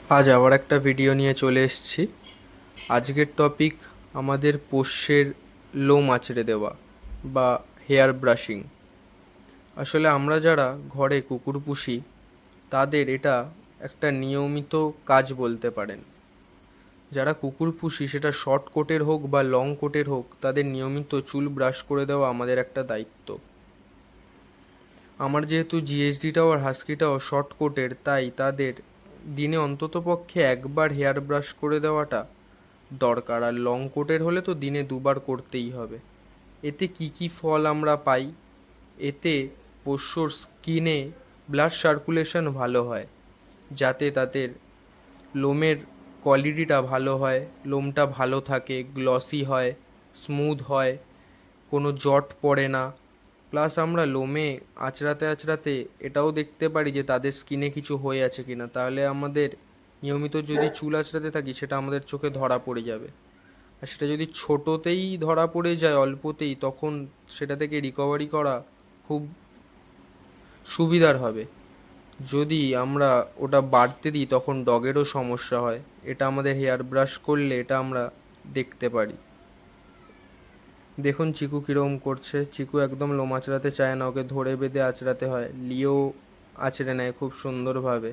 আজ আবার একটা ভিডিও নিয়ে চলে এসেছি। আজকের টপিক আমাদের পোষ্যের লোম আঁচড়ে দেওয়া বা হেয়ার ব্রাশিং। আসলে আমরা যারা ঘরে কুকুর পুষি তাদের এটা একটা নিয়মিত কাজ বলতে পারেন। যারা কুকুর পুষি সেটা শর্ট কোটের হোক বা লং কোটের হোক, তাদের নিয়মিত চুল ব্রাশ করে দেওয়া আমাদের একটা দায়িত্ব। আমার যেহেতু জিএসডিটাও আর হাস্কিটাও শর্ট কোটের, তাই তাদের দিনে অন্ততপক্ষে একবার হেয়ার ব্রাশ করে দেওয়াটা দরকার। আর লং কোটের হলে তো দিনে দুবার করতেই হবে। এতে কি কি ফল আমরা পাই? এতে পোষ্যর স্কিনে ব্লাড সার্কুলেশন ভালো হয়, যাতে তাদের লোমের কোয়ালিটিটা ভালো হয়, লোমটা ভালো থাকে, গ্লসি হয়, স্মুথ হয়, কোনো জট পড়ে না। প্লাস আমরা লোমে আঁচড়াতে আঁচড়াতে এটাও দেখতে পারি যে তাদের স্কিনে কিছু হয়ে আছে কিনা। তাহলে আমাদের নিয়মিত যদি চুল আঁচড়াতে থাকি সেটা আমাদের চোখে ধরা পড়ে যাবে। আর সেটা যদি ছোটোতেই ধরা পড়ে যায়, অল্পতেই, তখন সেটা থেকে রিকভারি করা খুব সুবিধার হবে। যদি আমরা ওটা বাড়তে দিই তখন ডগেরও সমস্যা হয়। এটা আমাদের হেয়ার ব্রাশ করলে এটা আমরা দেখতে পারি। দেখুন চিকু কীরকম করছে। চিকু একদম লোম আঁচড়াতে চায় না, ওকে ধরে বেঁধে আঁচড়াতে হয়। লিও আঁচড়ে নেয় খুব সুন্দরভাবে।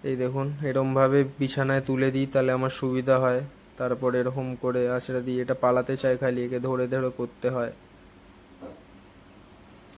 এই দেখুন, এরমভাবে বিছানায় তুলে দিই তাহলে আমার সুবিধা হয়। তারপর এরকম করে আঁচড়া দিই। এটা পালাতে চায় খালি, একে ধরে ধরে করতে হয়।